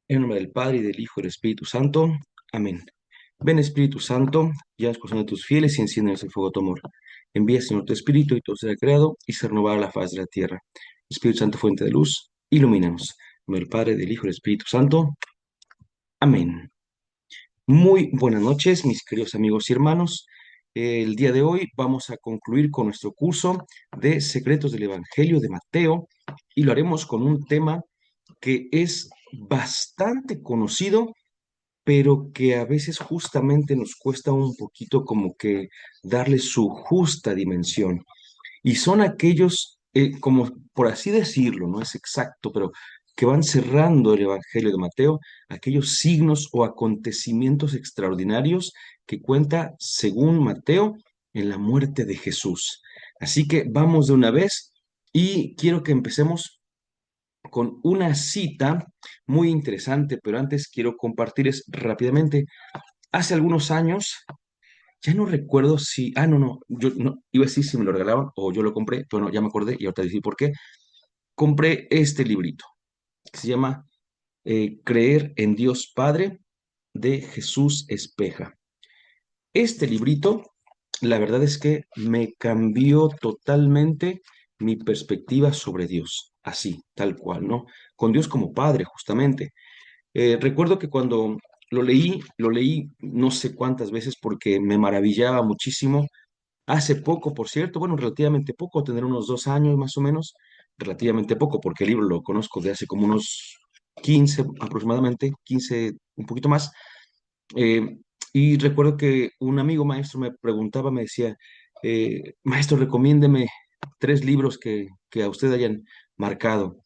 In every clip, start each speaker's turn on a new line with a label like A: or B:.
A: En nombre del Padre, y del Hijo, y del Espíritu Santo. Amén. Ven, Espíritu Santo, ya el corazón de tus fieles y enciende el fuego de tu amor. Envía, Señor, tu Espíritu, y todo será creado, y se renovará la faz de la tierra. Espíritu Santo, fuente de luz, ilumínanos. En nombre del Padre, del Hijo, y del Espíritu Santo. Amén. Muy buenas noches, mis queridos amigos y hermanos. El día de hoy vamos a concluir con nuestro curso de Secretos del Evangelio de Mateo, y lo haremos con un tema que es bastante conocido, pero que a veces justamente nos cuesta un poquito como que darle su justa dimensión. Y son aquellos, como por así decirlo, no es exacto, pero que van cerrando el Evangelio de Mateo, aquellos signos o acontecimientos extraordinarios que cuenta, según Mateo, en la muerte de Jesús. Así que vamos de una vez y quiero que empecemos con una cita muy interesante, pero antes quiero compartirles rápidamente. Hace algunos años, ya no recuerdo si, no, no, yo no, iba a decir si me lo regalaban o yo lo compré, pero no, ya me acordé y ahorita decir por qué. Compré este librito que se llama Creer en Dios Padre, de Jesús Espeja. Este librito, la verdad es que me cambió totalmente mi perspectiva sobre Dios, así, tal cual, ¿no? Con Dios como Padre, justamente. Recuerdo que cuando lo leí no sé cuántas veces porque me maravillaba muchísimo. Hace poco, por cierto, bueno, relativamente poco, tener unos 2 años más o menos, relativamente poco, porque el libro lo conozco de hace como unos 15 aproximadamente, 15 un poquito más. eh, y recuerdo que un amigo maestro me preguntaba, me decía, maestro, recomiéndeme 3 libros que a usted hayan marcado.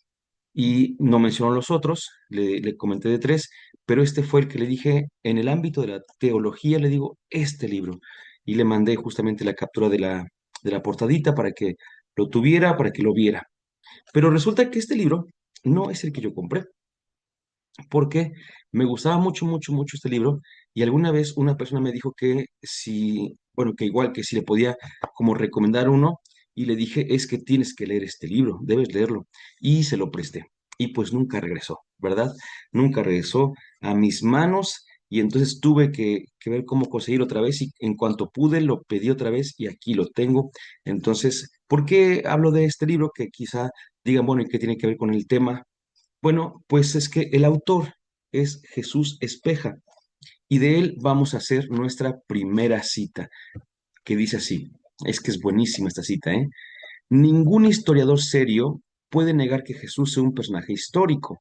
A: Y no mencionó los otros, le comenté de 3, pero este fue el que le dije, en el ámbito de la teología, le digo, este libro. Y le mandé justamente la captura de la portadita para que lo tuviera, para que lo viera. Pero resulta que este libro no es el que yo compré, porque me gustaba mucho, mucho, mucho este libro, y alguna vez una persona me dijo que si, bueno, que igual que si le podía como recomendar uno, y le dije, es que tienes que leer este libro, debes leerlo, y se lo presté. Y pues nunca regresó, ¿verdad? Nunca regresó a mis manos, y entonces tuve que ver cómo conseguir otra vez, y en cuanto pude lo pedí otra vez, y aquí lo tengo. Entonces, ¿por qué hablo de este libro? Que quizá digan, bueno, ¿y qué tiene que ver con el tema? Bueno, pues es que el autor es Jesús Espeja, y de él vamos a hacer nuestra primera cita, que dice así. Es que es buenísima esta cita, ¿eh? Ningún historiador serio puede negar que Jesús sea un personaje histórico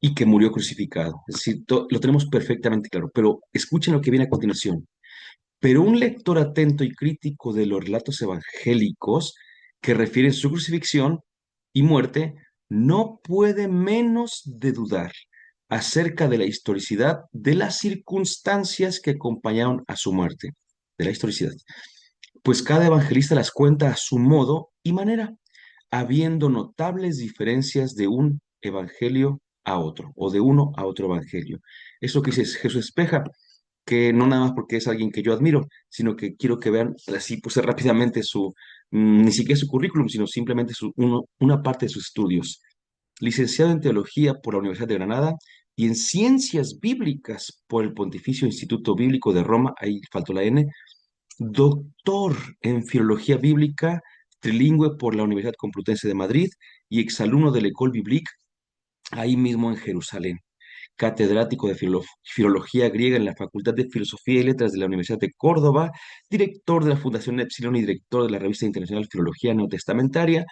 A: y que murió crucificado. Es decir, lo tenemos perfectamente claro, pero escuchen lo que viene a continuación. Pero un lector atento y crítico de los relatos evangélicos que refieren su crucifixión y muerte no puede menos de dudar acerca de la historicidad de las circunstancias que acompañaron a su muerte, de la historicidad, pues cada evangelista las cuenta a su modo y manera, habiendo notables diferencias de un evangelio a otro, o de uno a otro evangelio. Eso que dice Jesús Espeja, que no nada más porque es alguien que yo admiro, sino que quiero que vean así, pues rápidamente ni siquiera su currículum, sino simplemente una parte de sus estudios. Licenciado en Teología por la Universidad de Granada y en Ciencias Bíblicas por el Pontificio Instituto Bíblico de Roma, ahí faltó la N. Doctor en Filología Bíblica, trilingüe por la Universidad Complutense de Madrid y exalumno de la École Biblique, ahí mismo en Jerusalén. Catedrático de Filología Griega en la Facultad de Filosofía y Letras de la Universidad de Córdoba, director de la Fundación Epsilon y director de la Revista Internacional Filología Neotestamentaria,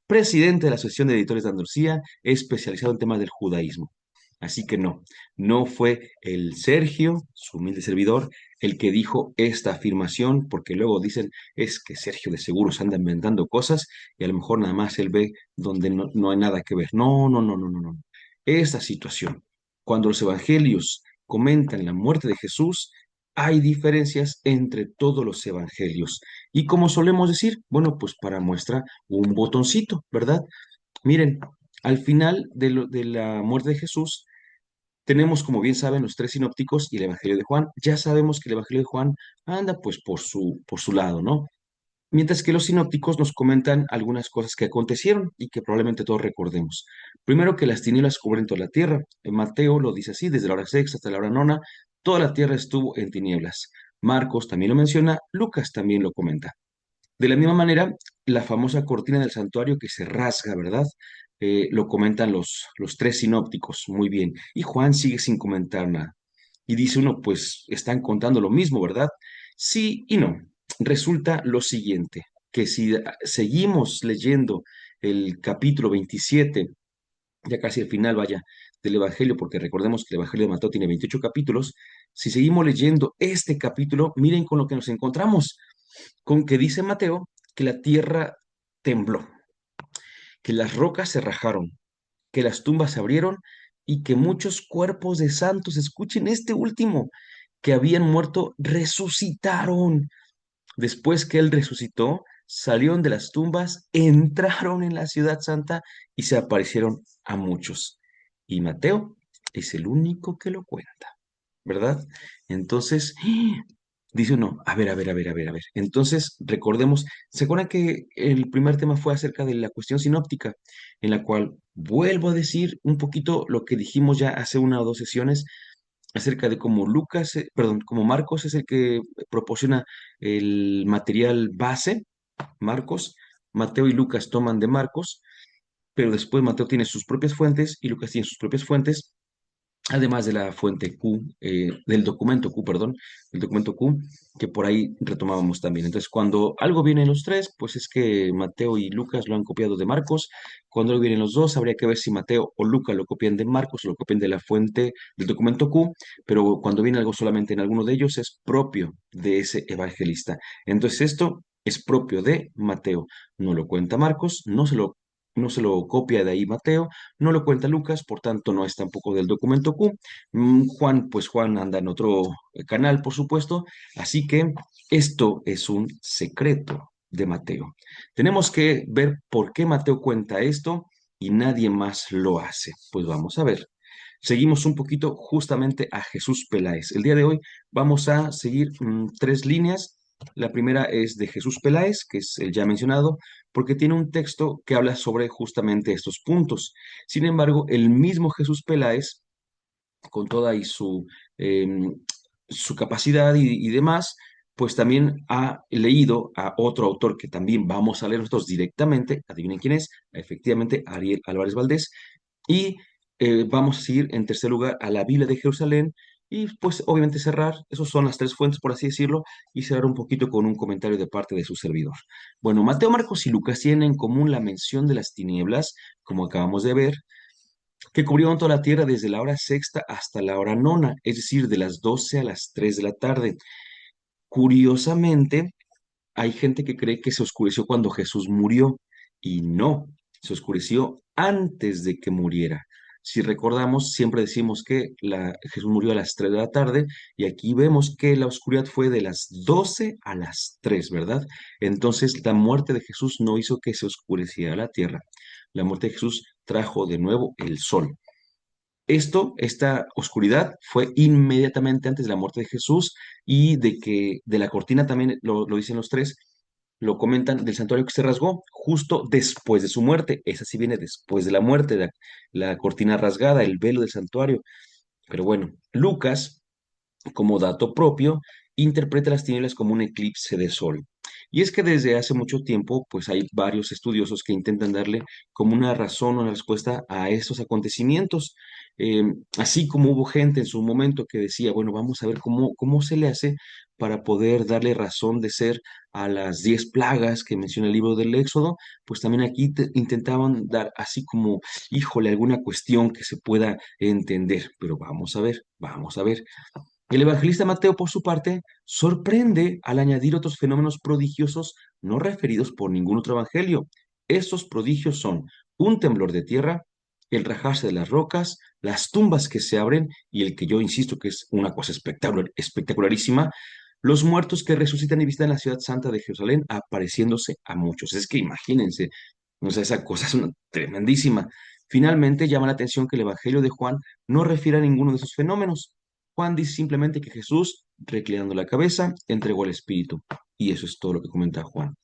A: presidente de la Asociación de Editores de Andalucía, especializado en temas del judaísmo. Así que no, no fue el Sergio, su humilde servidor, el que dijo esta afirmación, porque luego dicen, es que Sergio de seguro se anda inventando cosas y a lo mejor nada más él ve donde no hay nada que ver. No, no, no, no, no, no. Esta situación, cuando los evangelios comentan la muerte de Jesús, hay diferencias entre todos los evangelios. Y como solemos decir, bueno, pues para muestra un botoncito, ¿verdad? Miren, al final de la muerte de Jesús, tenemos, como bien saben, los 3 sinópticos y el Evangelio de Juan. Ya sabemos que el Evangelio de Juan anda pues por su lado, ¿no? Mientras que los sinópticos nos comentan algunas cosas que acontecieron y que probablemente todos recordemos. Primero, que las tinieblas cubren toda la tierra. En Mateo lo dice así: desde la hora sexta hasta la hora nona, toda la tierra estuvo en tinieblas. Marcos también lo menciona, Lucas también lo comenta. De la misma manera, la famosa cortina del santuario que se rasga, ¿verdad? Lo comentan los tres sinópticos, muy bien. Y Juan sigue sin comentar nada. Y dice uno, pues están contando lo mismo, ¿verdad? Sí y no. Resulta lo siguiente, que si seguimos leyendo el capítulo 27, ya casi al final, vaya, del Evangelio, porque recordemos que el Evangelio de Mateo tiene 28 capítulos, si seguimos leyendo este capítulo, miren con lo que nos encontramos, con que dice Mateo que la tierra tembló, que las rocas se rajaron, que las tumbas se abrieron y que muchos cuerpos de santos, escuchen este último, que habían muerto, resucitaron. Después que él resucitó, salieron de las tumbas, entraron en la ciudad santa y se aparecieron a muchos. Y Mateo es el único que lo cuenta, ¿verdad? Entonces, dice uno, a ver, a ver, a ver, a ver, a ver. Entonces, recordemos, ¿se acuerdan que el primer tema fue acerca de la cuestión sinóptica, en la cual vuelvo a decir un poquito lo que dijimos ya hace una o dos sesiones acerca de cómo Lucas, perdón, como Marcos es el que proporciona el material base, Marcos, Mateo y Lucas toman de Marcos, pero después Mateo tiene sus propias fuentes y Lucas tiene sus propias fuentes, además de la fuente Q, del documento Q, perdón, el documento Q, que por ahí retomábamos también. Entonces, cuando algo viene en los tres, pues es que Mateo y Lucas lo han copiado de Marcos. Cuando algo viene en los dos, habría que ver si Mateo o Lucas lo copian de Marcos o lo copian de la fuente del documento Q, pero cuando viene algo solamente en alguno de ellos, es propio de ese evangelista. Entonces, esto es propio de Mateo. No lo cuenta Marcos, no se lo copia de ahí Mateo, no lo cuenta Lucas, por tanto no es tampoco del documento Q. Juan, pues Juan anda en otro canal, por supuesto, así que esto es un secreto de Mateo. Tenemos que ver por qué Mateo cuenta esto y nadie más lo hace. Pues vamos a ver. Seguimos un poquito justamente a Jesús Peláez. El día de hoy vamos a seguir tres líneas. La primera es de Jesús Peláez, que es el ya mencionado, porque tiene un texto que habla sobre justamente estos puntos. Sin embargo, el mismo Jesús Peláez, con toda y su capacidad y demás, pues también ha leído a otro autor que también vamos a leer nosotros directamente, adivinen quién es, efectivamente Ariel Álvarez Valdés, y vamos a seguir en tercer lugar a la Biblia de Jerusalén y pues obviamente cerrar, esas son las tres fuentes por así decirlo, y cerrar un poquito con un comentario de parte de su servidor. Bueno, Mateo, Marcos y Lucas tienen en común la mención de las tinieblas, como acabamos de ver, que cubrieron toda la tierra desde la hora sexta hasta la hora nona, es decir, de las 12 a las 3 de la tarde. Curiosamente, hay gente que cree que se oscureció cuando Jesús murió y no, se oscureció antes de que muriera. Si recordamos, siempre decimos que Jesús murió a las 3 de la tarde y aquí vemos que la oscuridad fue de las 12 a las 3, ¿verdad? Entonces la muerte de Jesús no hizo que se oscureciera la tierra. La muerte de Jesús trajo de nuevo el sol. Esta oscuridad fue inmediatamente antes de la muerte de Jesús y de la cortina también lo dicen los tres, lo comentan del santuario que se rasgó justo después de su muerte. Esa sí viene después de la muerte, la cortina rasgada, el velo del santuario. Pero bueno, Lucas, como dato propio, interpreta las tinieblas como un eclipse de sol. Y es que desde hace mucho tiempo, pues hay varios estudiosos que intentan darle como una razón o una respuesta a estos acontecimientos. Eh, Así como hubo gente en su momento que decía, bueno, vamos a ver cómo se le hace para poder darle razón de ser a las 10 plagas que menciona el libro del Éxodo, pues también aquí intentaban dar así como, híjole, alguna cuestión que se pueda entender. Pero vamos a ver, vamos a ver. El evangelista Mateo, por su parte, sorprende al añadir otros fenómenos prodigiosos no referidos por ningún otro evangelio. Estos prodigios son un temblor de tierra, el rajarse de las rocas, las tumbas que se abren y el que yo insisto que es una cosa espectacularísima, los muertos que resucitan y visitan la ciudad santa de Jerusalén apareciéndose a muchos. Es que imagínense, o sea, esa cosa es una tremendísima. Finalmente llama la atención que el evangelio de Juan no refiere a ninguno de esos fenómenos. Juan dice simplemente que Jesús, reclinando la cabeza, entregó el Espíritu. Y eso es todo lo que comenta Juan.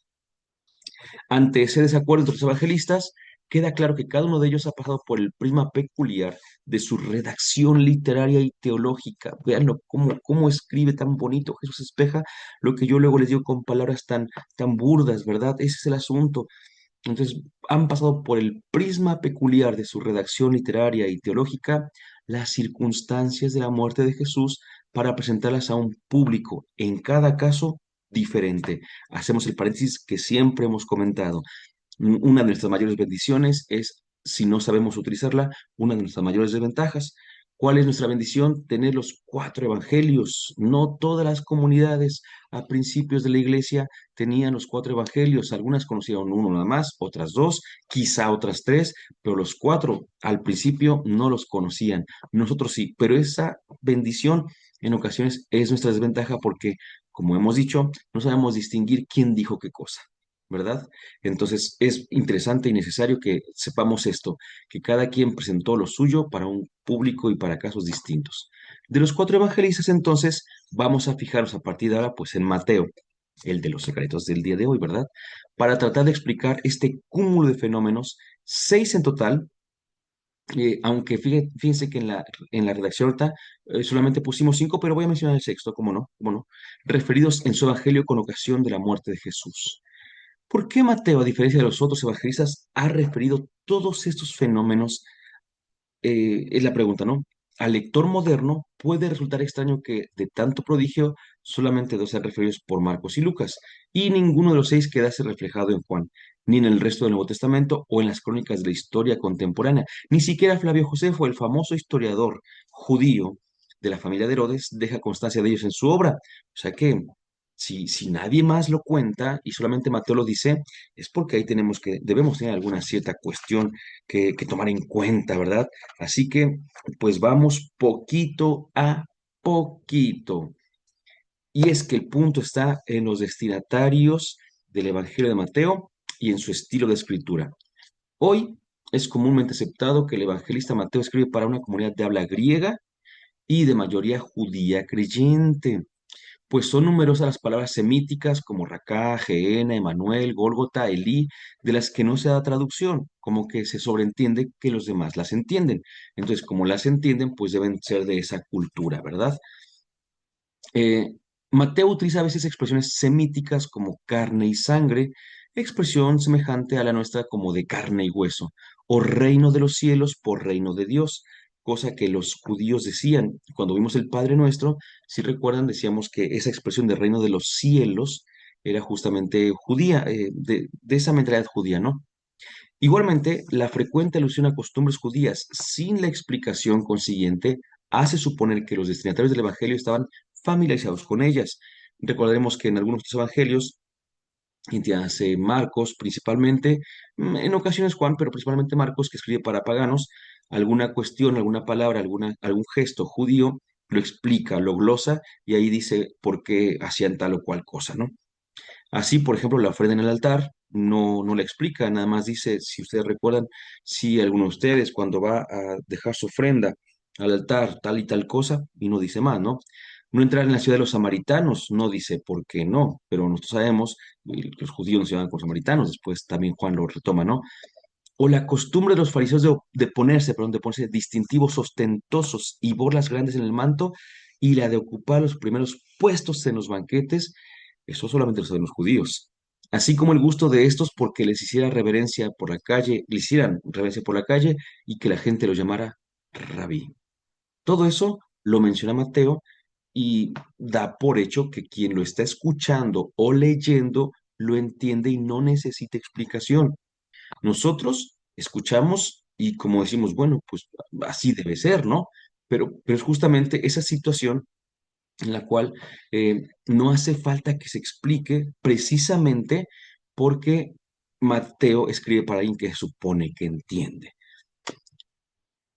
A: Ante ese desacuerdo entre los evangelistas, queda claro que cada uno de ellos ha pasado por el prisma peculiar de su redacción literaria y teológica. Veanlo cómo escribe tan bonito Jesús Espeja, lo que yo luego les digo con palabras tan burdas, ¿verdad? Ese es el asunto. Entonces, han pasado por el prisma peculiar de su redacción literaria y teológica las circunstancias de la muerte de Jesús para presentarlas a un público, en cada caso diferente. Hacemos el paréntesis que siempre hemos comentado. Una de nuestras mayores bendiciones es, si no sabemos utilizarla, una de nuestras mayores desventajas. ¿Cuál es nuestra bendición? Tener los cuatro evangelios. No todas las comunidades a principios de la iglesia tenían los cuatro evangelios. Algunas conocían uno nada más, otras dos, quizá otras tres, pero los cuatro al principio no los conocían. Nosotros sí, pero esa bendición en ocasiones es nuestra desventaja porque, como hemos dicho, no sabemos distinguir quién dijo qué cosa. ¿Verdad? Entonces es interesante y necesario que sepamos esto, que cada quien presentó lo suyo para un público y para casos distintos. De los cuatro evangelistas, entonces, vamos a fijarnos a partir de ahora, pues en Mateo, el de los secretos del día de hoy, ¿verdad? Para tratar de explicar este cúmulo de fenómenos, seis en total, aunque fíjense que en la redacción ahorita solamente pusimos cinco, pero voy a mencionar el sexto, cómo no, referidos en su evangelio con ocasión de la muerte de Jesús. ¿Por qué Mateo, a diferencia de los otros evangelistas, ha referido todos estos fenómenos? Es la pregunta, ¿no? Al lector moderno puede resultar extraño que de tanto prodigio solamente dos sean referidos por Marcos y Lucas, y ninguno de los seis quedase reflejado en Juan, ni en el resto del Nuevo Testamento o en las crónicas de la historia contemporánea. Ni siquiera Flavio Josefo, el famoso historiador judío de la familia de Herodes, deja constancia de ellos en su obra. O sea que si nadie más lo cuenta y solamente Mateo lo dice, es porque ahí debemos tener alguna cierta cuestión que tomar en cuenta, ¿verdad? Así que, pues vamos poquito a poquito. Y es que el punto está en los destinatarios del Evangelio de Mateo y en su estilo de escritura. Hoy es comúnmente aceptado que el evangelista Mateo escribe para una comunidad de habla griega y de mayoría judía creyente, pues son numerosas las palabras semíticas como Racá, Geena, Emanuel, Gólgota, Elí, de las que no se da traducción, como que se sobreentiende que los demás las entienden. Entonces, como las entienden, pues deben ser de esa cultura, ¿verdad? Eh, Mateo utiliza a veces expresiones semíticas como carne y sangre, expresión semejante a la nuestra como de carne y hueso, o reino de los cielos por reino de Dios, cosa que los judíos decían. Cuando vimos el Padre Nuestro, si recuerdan, decíamos que esa expresión de reino de los cielos era justamente judía, de esa mentalidad judía, ¿no? Igualmente, la frecuente alusión a costumbres judías sin la explicación consiguiente hace suponer que los destinatarios del Evangelio estaban familiarizados con ellas. Recordaremos que en algunos de los Evangelios, entiéndase Marcos principalmente, en ocasiones Juan, pero principalmente Marcos, que escribe para paganos, alguna cuestión, alguna palabra, algún gesto judío, lo explica, lo glosa y ahí dice por qué hacían tal o cual cosa, ¿no? Así, por ejemplo, la ofrenda en el altar no la explica, nada más dice, si ustedes recuerdan, si alguno de ustedes cuando va a dejar su ofrenda al altar, tal y tal cosa, y no dice más, ¿no? No entrar en la ciudad de los samaritanos, no dice por qué no, pero nosotros sabemos, y los judíos no se llaman con samaritanos, después también Juan lo retoma, ¿no? O la costumbre de los fariseos de ponerse distintivos ostentosos y borlas grandes en el manto, y la de ocupar los primeros puestos en los banquetes, eso solamente lo saben los judíos. Así como el gusto de estos porque les hiciera reverencia por la calle, le hicieran reverencia por la calle y que la gente lo llamara rabí. Todo eso lo menciona Mateo y da por hecho que quien lo está escuchando o leyendo lo entiende y no necesita explicación. Nosotros escuchamos y como decimos, bueno, pues así debe ser, ¿no? Pero es justamente esa situación en la cual no hace falta que se explique precisamente porque Mateo escribe para alguien que supone que entiende.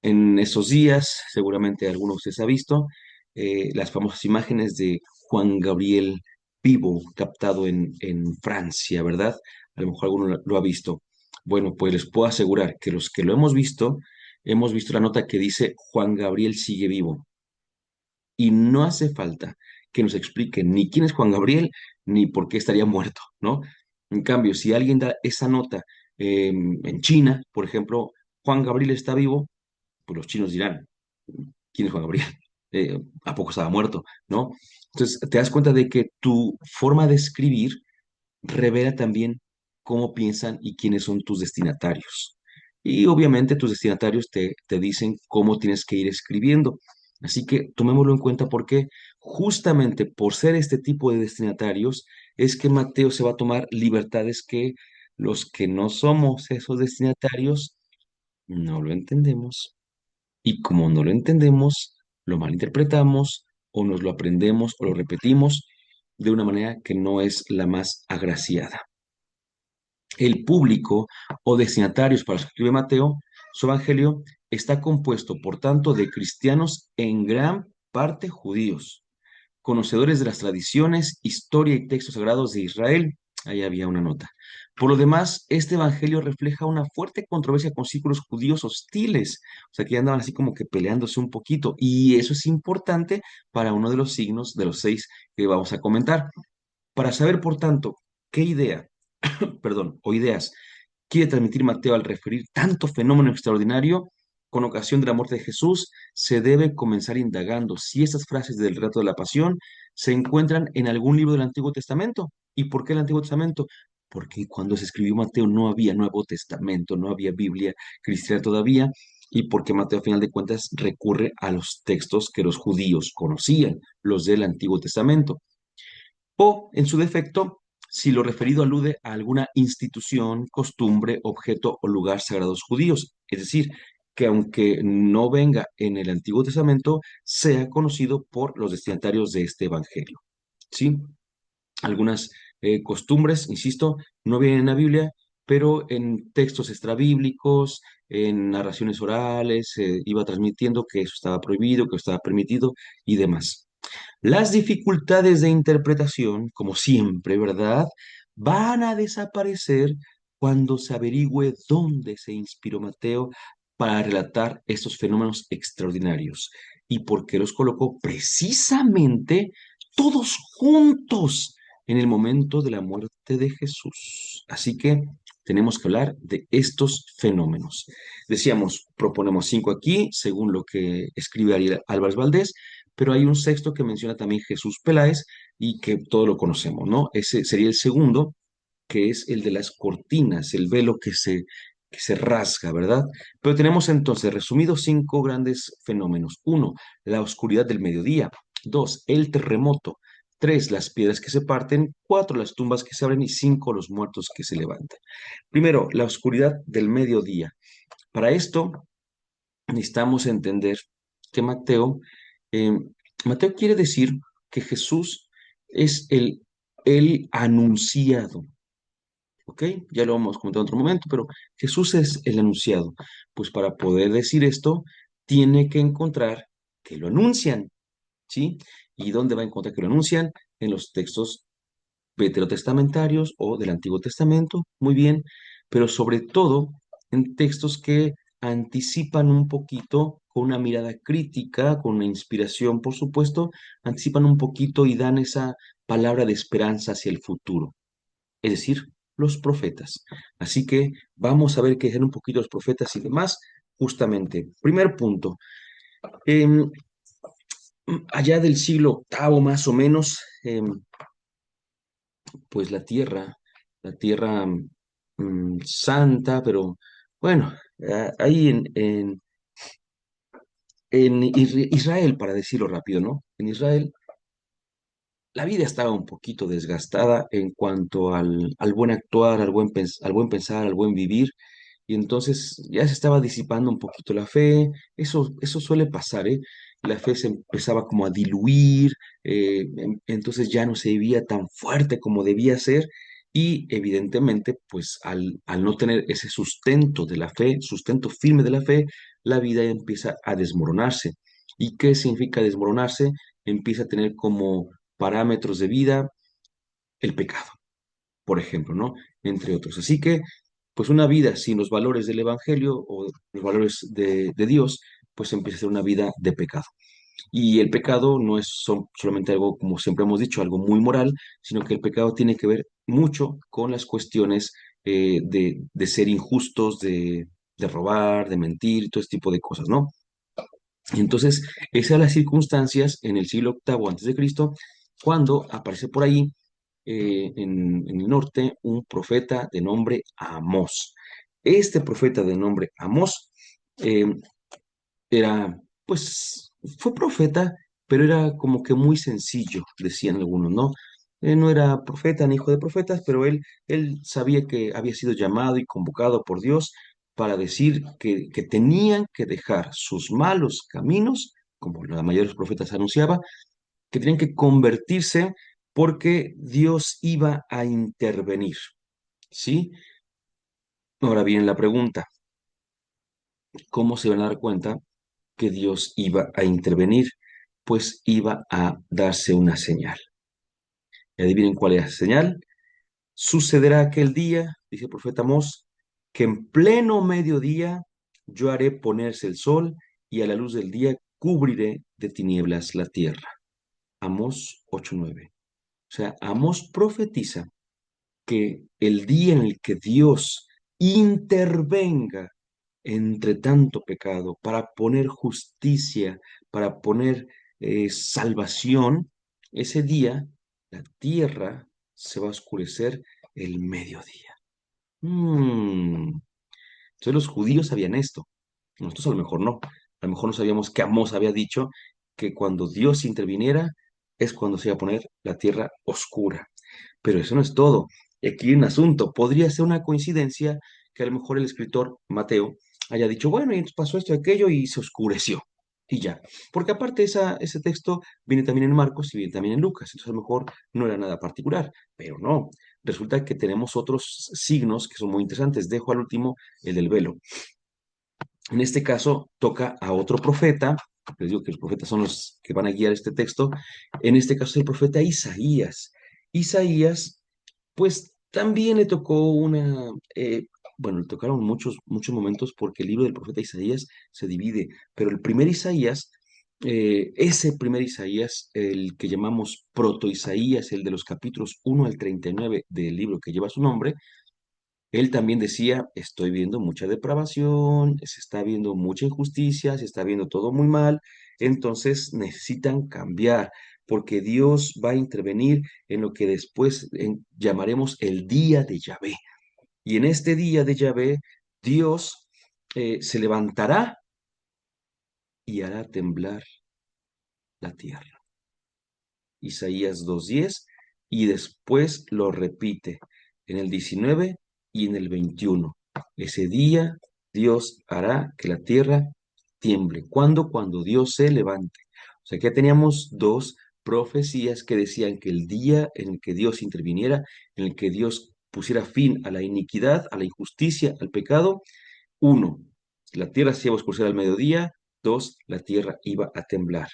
A: En esos días, seguramente alguno de ustedes ha visto las famosas imágenes de Juan Gabriel vivo captado en Francia, ¿verdad? A lo mejor alguno lo ha visto. Bueno, pues les puedo asegurar que los que lo hemos visto la nota que dice Juan Gabriel sigue vivo. Y no hace falta que nos expliquen ni quién es Juan Gabriel, ni por qué estaría muerto, ¿no? En cambio, si alguien da esa nota en China, por ejemplo, Juan Gabriel está vivo, pues los chinos dirán, ¿quién es Juan Gabriel? ¿A poco estaba muerto? ¿No? Entonces, te das cuenta de que tu forma de escribir revela también cómo piensan y quiénes son tus destinatarios. Y obviamente tus destinatarios te dicen cómo tienes que ir escribiendo. Así que tomémoslo en cuenta porque justamente por ser este tipo de destinatarios es que Mateo se va a tomar libertades que los que no somos esos destinatarios no lo entendemos. Y como no lo entendemos, lo malinterpretamos o nos lo aprendemos o lo repetimos de una manera que no es la más agraciada. El público o destinatarios para los que escribe Mateo, su evangelio, está compuesto, por tanto, de cristianos en gran parte judíos, conocedores de las tradiciones, historia y textos sagrados de Israel. Ahí había una nota. Por lo demás, este evangelio refleja una fuerte controversia con círculos judíos hostiles, o sea que ya andaban así como que peleándose un poquito, y eso es importante para uno de los signos de los 6 que vamos a comentar. Para saber, por tanto, qué idea, perdón, o ideas quiere transmitir Mateo al referir tanto fenómeno extraordinario con ocasión de la muerte de Jesús, se debe comenzar indagando si estas frases del relato de la pasión se encuentran en algún libro del Antiguo Testamento. ¿Y por qué el Antiguo Testamento? Porque cuando se escribió Mateo no había Nuevo Testamento, no había Biblia cristiana todavía, y porque Mateo a final de cuentas recurre a los textos que los judíos conocían, los del Antiguo Testamento. O, en su defecto, si lo referido alude a alguna institución, costumbre, objeto o lugar sagrados judíos. Es decir, que aunque no venga en el Antiguo Testamento, sea conocido por los destinatarios de este Evangelio. ¿Sí? Algunas costumbres, insisto, no vienen en la Biblia, pero en textos extrabíblicos, en narraciones orales, iba transmitiendo que eso estaba prohibido, que eso estaba permitido y demás. Las dificultades de interpretación, como siempre, ¿verdad? Van a desaparecer cuando se averigüe dónde se inspiró Mateo para relatar estos fenómenos extraordinarios y por qué los colocó precisamente todos juntos en el momento de la muerte de Jesús. Así que tenemos que hablar de estos fenómenos. Decíamos, proponemos 5 aquí, según lo que escribe Ariel Álvarez Valdés, pero hay un sexto que menciona también Jesús Peláez y que todos lo conocemos, ¿no? Ese sería el segundo, que es el de las cortinas, el velo que se rasga, ¿verdad? Pero tenemos entonces resumidos 5 grandes fenómenos. Uno, la oscuridad del mediodía. Dos, el terremoto. Tres, las piedras que se parten. Cuatro, las tumbas que se abren. Y cinco, los muertos que se levantan. Primero, la oscuridad del mediodía. Para esto necesitamos entender que eh, Mateo quiere decir que Jesús es el anunciado, ¿ok? Ya lo vamos a comentar en otro momento, pero Jesús es el anunciado. Pues para poder decir esto, tiene que encontrar que lo anuncian, ¿sí? ¿Y dónde va a encontrar que lo anuncian? En los textos veterotestamentarios o del Antiguo Testamento, muy bien, pero sobre todo en textos que anticipan un poquito, con una mirada crítica, con una inspiración, por supuesto, anticipan un poquito y dan esa palabra de esperanza hacia el futuro, es decir, los profetas. Así que vamos a ver qué dicen un poquito los profetas y demás, justamente. Primer punto, em, allá del siglo octavo más o menos, pues la tierra santa, pero bueno, ahí en Israel, para decirlo rápido, ¿no? En Israel la vida estaba un poquito desgastada en cuanto al buen actuar, al buen pensar, al buen vivir, y entonces ya se estaba disipando un poquito la fe. Eso suele pasar, ¿eh? La fe se empezaba como a diluir, entonces ya no se vivía tan fuerte como debía ser, y evidentemente, pues al no tener ese sustento de la fe, sustento firme de la fe, la vida empieza a desmoronarse. ¿Y qué significa desmoronarse? Empieza a tener como parámetros de vida el pecado, por ejemplo, ¿no? Entre otros. Así que, pues una vida sin los valores del Evangelio o los valores de Dios, pues empieza a ser una vida de pecado. Y el pecado no es solamente algo, como siempre hemos dicho, algo muy moral, sino que el pecado tiene que ver mucho con las cuestiones de ser injustos, de robar, de mentir, todo este tipo de cosas, ¿no? Y entonces, esas son las circunstancias en el siglo octavo antes de Cristo, cuando aparece por ahí en el norte un profeta de nombre Amós. Este profeta de nombre Amós eh, era, pues, fue profeta, pero era como que muy sencillo, decían algunos, ¿no? No era profeta ni hijo de profetas, pero él sabía que había sido llamado y convocado por Dios para decir que tenían que dejar sus malos caminos, como la mayoría de los profetas anunciaba, que tenían que convertirse porque Dios iba a intervenir, ¿sí? Ahora bien, la pregunta, ¿cómo se van a dar cuenta que Dios iba a intervenir? Pues iba a darse una señal. Y adivinen cuál es la señal. Sucederá aquel día, dice el profeta Amós, que en pleno mediodía yo haré ponerse el sol y a la luz del día cubriré de tinieblas la tierra. Amós 8:9. O sea, Amós profetiza que el día en el que Dios intervenga entre tanto pecado para poner justicia, para poner salvación, ese día la tierra se va a oscurecer el mediodía. Mm. Entonces los judíos sabían esto. Nosotros a lo mejor no. A lo mejor no sabíamos que Amós había dicho que cuando Dios interviniera es cuando se iba a poner la tierra oscura. Pero eso no es todo. Y aquí hay un asunto. Podría ser una coincidencia que a lo mejor el escritor Mateo haya dicho, bueno, y entonces pasó esto y aquello y se oscureció. Y ya. Porque aparte ese texto viene también en Marcos y viene también en Lucas. Entonces a lo mejor no era nada particular. Pero no. Resulta que tenemos otros signos que son muy interesantes. Dejo al último el del velo. En este caso toca a otro profeta, les digo que los profetas son los que van a guiar este texto, en este caso es el profeta Isaías. Isaías, pues también le tocó bueno, le tocaron muchos momentos porque el libro del profeta Isaías se divide, pero el primer Isaías, ese primer Isaías, el que llamamos Proto Isaías, el de los capítulos 1 al 39 del libro que lleva su nombre, él también decía, estoy viendo mucha depravación, se está viendo mucha injusticia, se está viendo todo muy mal, entonces necesitan cambiar, porque Dios va a intervenir en lo que después llamaremos el día de Yahvé. Y en este día de Yahvé, Dios se levantará y hará temblar la tierra. Isaías 2:10, y después lo repite en el 19 y en el 21. Ese día Dios hará que la tierra tiemble. ¿Cuándo? Cuando Dios se levante. O sea, que teníamos dos profecías que decían que el día en el que Dios interviniera, en el que Dios pusiera fin a la iniquidad, a la injusticia, al pecado, uno, la tierra se iba a oscurecer al mediodía, dos, la tierra iba a temblar.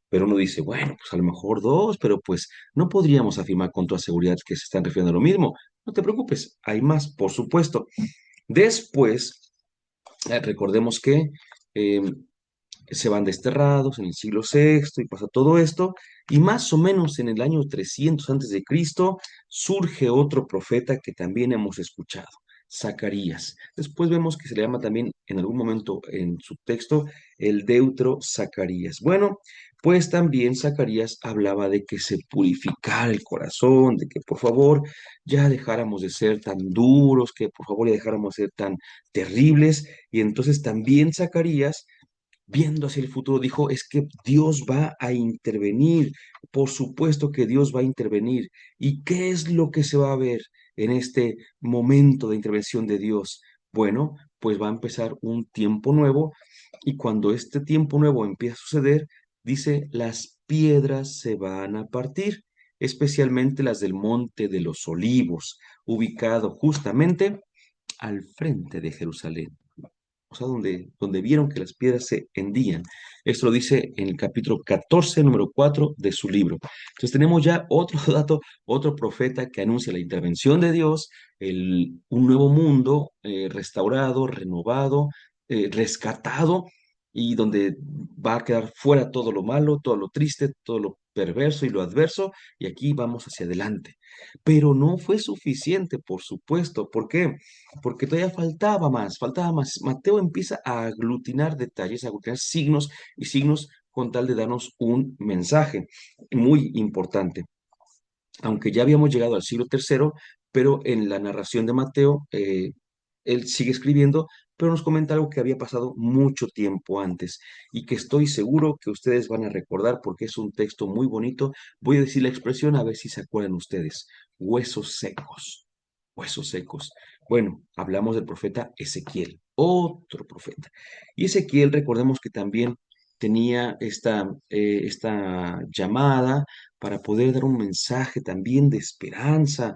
A: Pero uno dice, bueno, pues a lo mejor dos, pero pues no podríamos afirmar con toda seguridad que se están refiriendo a lo mismo. No te preocupes, hay más, por supuesto. Después, recordemos que eh, se van desterrados en el siglo sexto y pasa todo esto, y más o menos en el año 300 antes de Cristo surge otro profeta que también hemos escuchado, Zacarías. Después vemos que se le llama también en algún momento en su texto el Deutro Zacarías. Bueno, pues también Zacarías hablaba de que se purificara el corazón, de que por favor ya dejáramos de ser tan duros, que por favor ya dejáramos de ser tan terribles, y entonces también Zacarías viendo hacia el futuro, dijo, es que Dios va a intervenir, por supuesto que Dios va a intervenir. ¿Y qué es lo que se va a ver en este momento de intervención de Dios? Bueno, pues va a empezar un tiempo nuevo y cuando este tiempo nuevo empieza a suceder, dice, las piedras se van a partir, especialmente las del Monte de los Olivos, ubicado justamente al frente de Jerusalén, o sea, donde vieron que las piedras se hendían. Esto lo dice en el capítulo 14, número 4 de su libro. Entonces tenemos ya otro dato, otro profeta que anuncia la intervención de Dios, un nuevo mundo restaurado, renovado, rescatado, y donde va a quedar fuera todo lo malo, todo lo triste, todo lo perverso y lo adverso, y aquí vamos hacia adelante. Pero no fue suficiente, por supuesto. ¿Por qué? Porque todavía faltaba más, faltaba más. Mateo empieza a aglutinar detalles, a aglutinar signos y signos con tal de darnos un mensaje muy importante. Aunque ya habíamos llegado al siglo tercero, pero en la narración de Mateo, él sigue escribiendo, pero nos comenta algo que había pasado mucho tiempo antes y que estoy seguro que ustedes van a recordar porque es un texto muy bonito. Voy a decir la expresión a ver si se acuerdan ustedes. Huesos secos, huesos secos. Bueno, hablamos del profeta Ezequiel, otro profeta. Y Ezequiel, recordemos que también tenía esta llamada para poder dar un mensaje también de esperanza.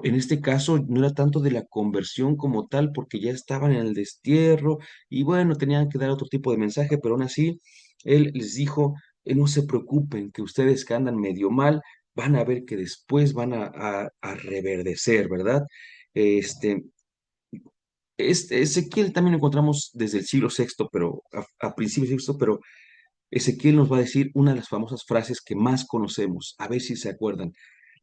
A: En este caso no era tanto de la conversión como tal, porque ya estaban en el destierro y bueno, tenían que dar otro tipo de mensaje, pero aún así, él les dijo, no se preocupen, que ustedes que andan medio mal, van a ver que después van a reverdecer, ¿verdad? Este, Ezequiel también lo encontramos desde el siglo sexto, pero a principios del sexto, pero Ezequiel nos va a decir una de las famosas frases que más conocemos, a ver si se acuerdan.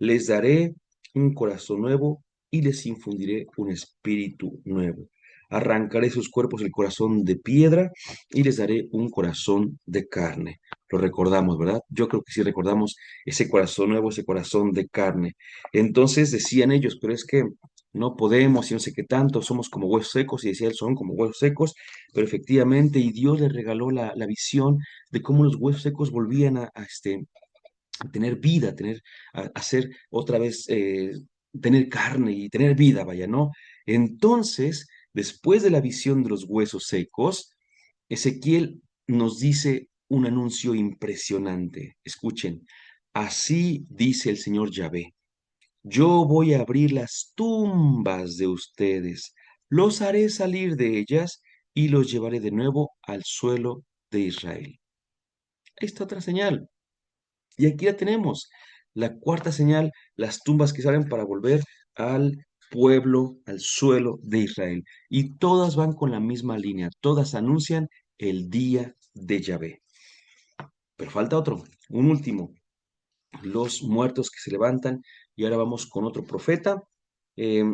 A: Les daré un corazón nuevo y les infundiré un espíritu nuevo. Arrancaré sus cuerpos el corazón de piedra y les daré un corazón de carne. Lo recordamos, ¿verdad? Yo creo que sí recordamos ese corazón nuevo, ese corazón de carne. Entonces decían ellos, pero es que no podemos y no sé qué tanto, somos como huesos secos, y decía él, son como huesos secos, pero efectivamente, y Dios les regaló la visión de cómo los huesos secos volvían a tener vida, a ser otra vez, tener carne y tener vida, vaya, ¿no? Entonces, después de la visión de los huesos secos, Ezequiel nos dice un anuncio impresionante. Escuchen, así dice el Señor Yahvé, yo voy a abrir las tumbas de ustedes, los haré salir de ellas y los llevaré de nuevo al suelo de Israel. Esta otra señal. Y aquí la tenemos. La cuarta señal, las tumbas que salen para volver al pueblo, al suelo de Israel. Y todas van con la misma línea, todas anuncian el día de Yahvé. Pero falta otro, un último, los muertos que se levantan. Y ahora vamos con otro profeta. eh,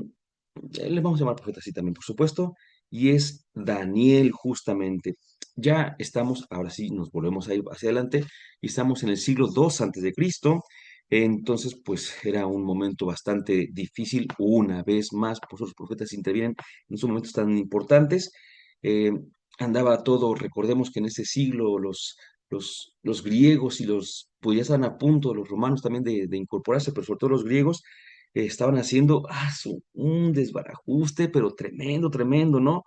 A: Le vamos a llamar profeta así también, por supuesto, y es Daniel justamente. Ya estamos, ahora sí, nos volvemos a ir hacia adelante, y estamos en el siglo II antes de Cristo. Entonces, pues era un momento bastante difícil, una vez más, pues los profetas intervienen en esos momentos tan importantes. Eh, Andaba todo, recordemos que en ese siglo los griegos y pues ya estaban a punto, los romanos también de incorporarse, pero sobre todo los griegos, estaban haciendo un desbarajuste, pero tremendo, tremendo, ¿no?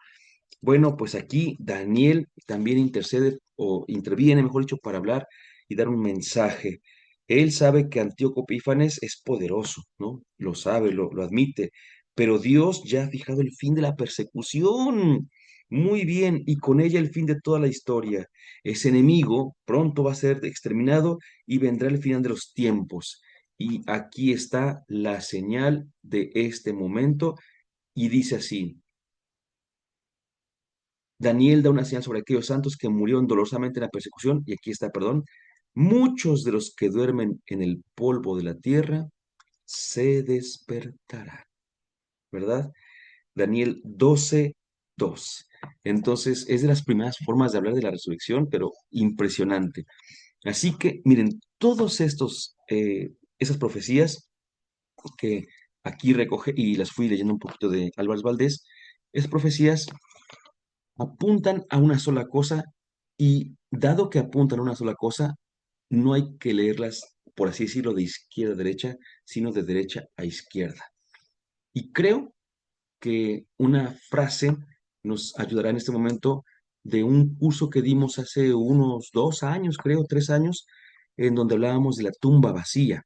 A: Bueno, pues aquí Daniel también intercede o interviene, mejor dicho, para hablar y dar un mensaje. Él sabe que Antíoco Epífanes es poderoso, ¿no? Lo sabe, lo admite, pero Dios ya ha fijado el fin de la persecución. Muy bien, y con ella el fin de toda la historia. Ese enemigo pronto va a ser exterminado y vendrá el final de los tiempos. Y aquí está la señal de este momento y dice así. Daniel da una señal sobre aquellos santos que murieron dolorosamente en la persecución, y aquí está, perdón, muchos de los que duermen en el polvo de la tierra se despertarán, ¿verdad? Daniel 12:2. Entonces, es de las primeras formas de hablar de la resurrección, pero impresionante. Así que, miren, todos esas profecías que aquí recoge, y las fui leyendo un poquito de Álvarez Valdés, esas profecías apuntan a una sola cosa y dado que apuntan a una sola cosa, no hay que leerlas, por así decirlo, de izquierda a derecha, sino de derecha a izquierda. Y creo que una frase nos ayudará en este momento de un curso que dimos hace unos 2 años, creo, 3 años, en donde hablábamos de la tumba vacía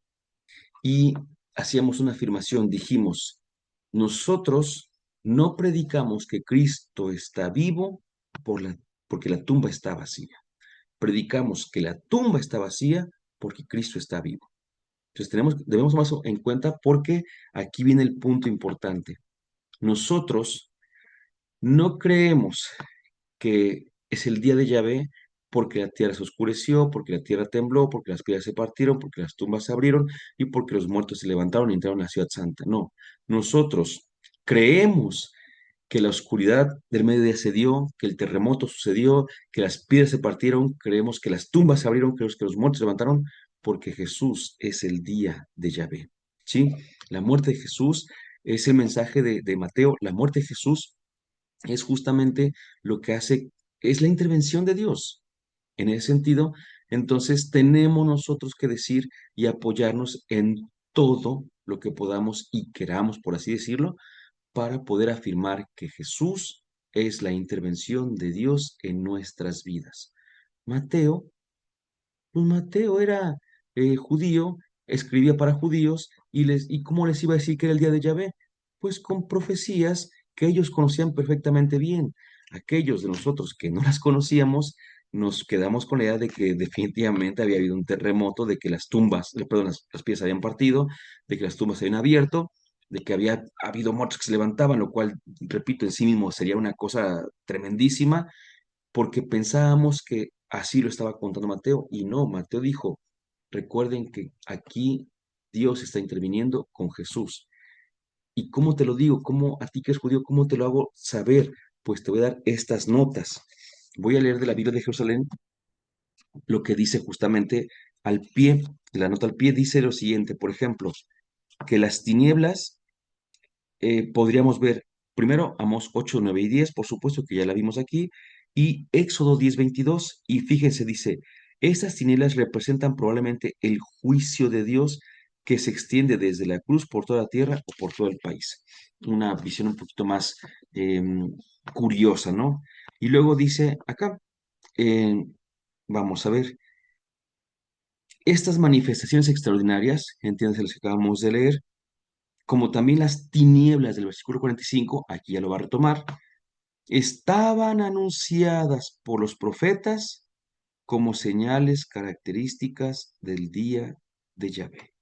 A: y hacíamos una afirmación, dijimos, nosotros no predicamos que Cristo está vivo por porque la tumba está vacía. Predicamos que la tumba está vacía porque Cristo está vivo. Entonces debemos tomar eso en cuenta porque aquí viene el punto importante. Nosotros no creemos que es el día de Yahvé porque la tierra se oscureció, porque la tierra tembló, porque las piedras se partieron, porque las tumbas se abrieron y porque los muertos se levantaron y entraron a la ciudad santa. No, nosotros creemos que la oscuridad del mediodía se dio, que el terremoto sucedió, que las piedras se partieron, creemos que las tumbas se abrieron, creemos que los muertos se levantaron, porque Jesús es el día de Yahvé. ¿Sí? La muerte de Jesús es el mensaje de Mateo. La muerte de Jesús es justamente lo que hace, es la intervención de Dios. En ese sentido, entonces tenemos nosotros que decir y apoyarnos en todo lo que podamos y queramos, por así decirlo, para poder afirmar que Jesús es la intervención de Dios en nuestras vidas. Mateo, pues Mateo era judío, escribía para judíos y ¿cómo les iba a decir que era el día de Yahvé? Pues con profecías que ellos conocían perfectamente bien. Aquellos de nosotros que no las conocíamos, nos quedamos con la idea de que definitivamente había habido un terremoto, de que las tumbas, perdón, las piezas habían partido, de que las tumbas se habían abierto, de que había habido muertos que se levantaban, lo cual, repito, en sí mismo sería una cosa tremendísima porque pensábamos que así lo estaba contando Mateo, y no, Mateo dijo, recuerden que aquí Dios está interviniendo con Jesús. ¿Y cómo te lo digo? ¿Cómo a ti que eres judío, cómo te lo hago saber? Pues te voy a dar estas notas. Voy a leer de la Biblia de Jerusalén lo que dice justamente al pie. La nota al pie dice lo siguiente, por ejemplo, que las tinieblas podríamos ver primero Amós 8, 9 y 10, por supuesto que ya la vimos aquí, y Éxodo 10, 22, y fíjense, dice, estas tinieblas representan probablemente el juicio de Dios que se extiende desde la cruz por toda la tierra o por todo el país. Una visión un poquito más curiosa, ¿no? Y luego dice acá, eh, vamos a ver, estas manifestaciones extraordinarias, entiéndase las que acabamos de leer, como también las tinieblas del versículo 45, aquí ya lo va a retomar, estaban anunciadas por los profetas como señales características del día de Yahvé.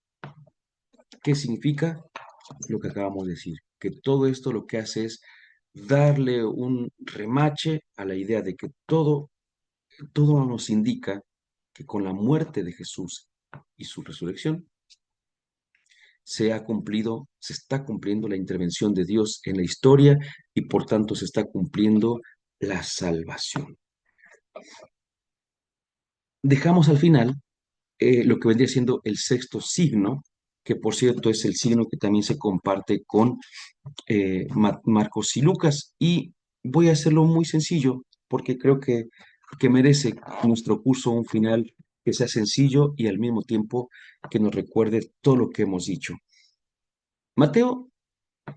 A: ¿Qué significa? Lo que acabamos de decir, que todo esto lo que hace es darle un remache a la idea de que todo nos indica que con la muerte de Jesús y su resurrección, se está cumpliendo la intervención de Dios en la historia y por tanto se está cumpliendo la salvación. Dejamos al final lo que vendría siendo el sexto signo, que por cierto es el signo que también se comparte con Marcos y Lucas. Y voy a hacerlo muy sencillo porque creo que merece nuestro curso un final que sea sencillo y al mismo tiempo que nos recuerde todo lo que hemos dicho. Mateo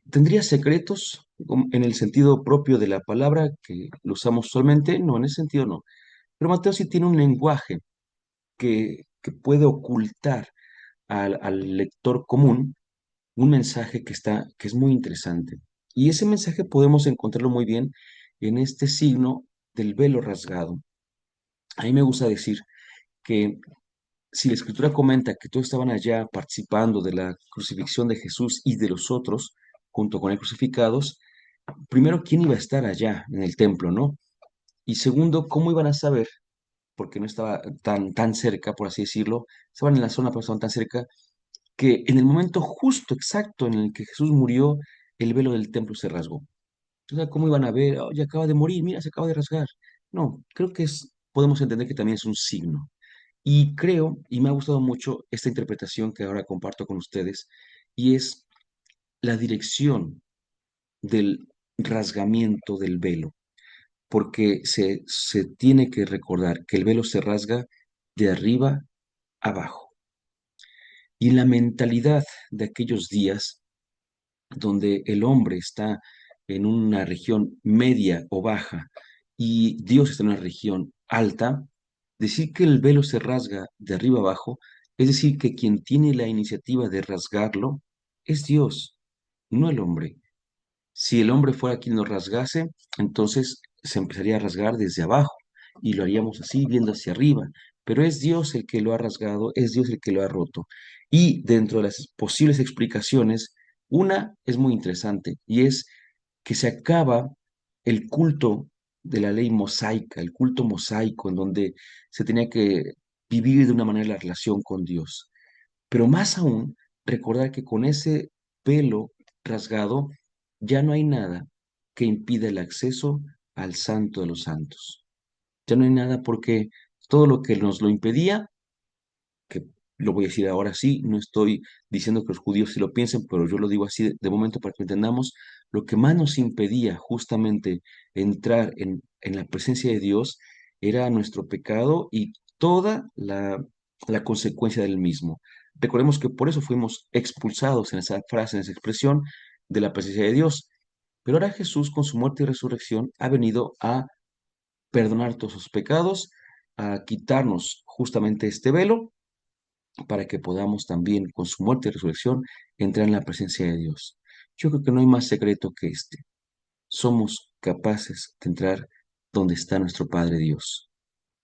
A: tendría secretos en el sentido propio de la palabra que lo usamos usualmente, no, en ese sentido no. Pero Mateo sí tiene un lenguaje que puede ocultar al lector común un mensaje que es muy interesante. Y ese mensaje podemos encontrarlo muy bien en este signo del velo rasgado. A mí me gusta decir que si la escritura comenta que todos estaban allá participando de la crucifixión de Jesús y de los otros, junto con él crucificados, primero, ¿quién iba a estar allá en el templo, no? Y segundo, ¿cómo iban a saber? Porque no estaba tan cerca, por así decirlo, estaban en la zona, pero estaban tan cerca, que en el momento justo, exacto, en el que Jesús murió, el velo del templo se rasgó. Entonces, ¿cómo iban a ver? Oh, ya acaba de morir, mira, se acaba de rasgar. No, creo que podemos entender que también es un signo. Y creo, y me ha gustado mucho esta interpretación que ahora comparto con ustedes, y es la dirección del rasgamiento del velo, porque se tiene que recordar que el velo se rasga de arriba abajo. Y la mentalidad de aquellos días donde el hombre está en una región media o baja y Dios está en una región alta, decir que el velo se rasga de arriba abajo, es decir, que quien tiene la iniciativa de rasgarlo es Dios, no el hombre. Si el hombre fuera quien lo rasgase, entonces se empezaría a rasgar desde abajo y lo haríamos así, viendo hacia arriba. Pero es Dios el que lo ha rasgado, es Dios el que lo ha roto. Y dentro de las posibles explicaciones, una es muy interesante y es que se acaba el culto de la ley mosaica, el culto mosaico, en donde se tenía que vivir de una manera la relación con Dios. Pero más aún, recordar que con ese velo rasgado ya no hay nada que impida el acceso al Santo de los Santos. Ya no hay nada porque todo lo que nos lo impedía, que lo voy a decir ahora sí, no estoy diciendo que los judíos sí lo piensen, pero yo lo digo así de momento para que entendamos, lo que más nos impedía justamente entrar en la presencia de Dios era nuestro pecado y toda la consecuencia del mismo. Recordemos que por eso fuimos expulsados en esa frase, en esa expresión de la presencia de Dios. Pero ahora Jesús, con su muerte y resurrección, ha venido a perdonar todos sus pecados, a quitarnos justamente este velo para que podamos también, con su muerte y resurrección, entrar en la presencia de Dios. Yo creo que no hay más secreto que este. Somos capaces de entrar donde está nuestro Padre Dios.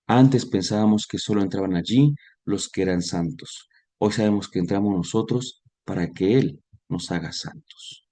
A: Antes pensábamos que solo entraban allí los que eran santos. Hoy sabemos que entramos nosotros para que Él nos haga santos.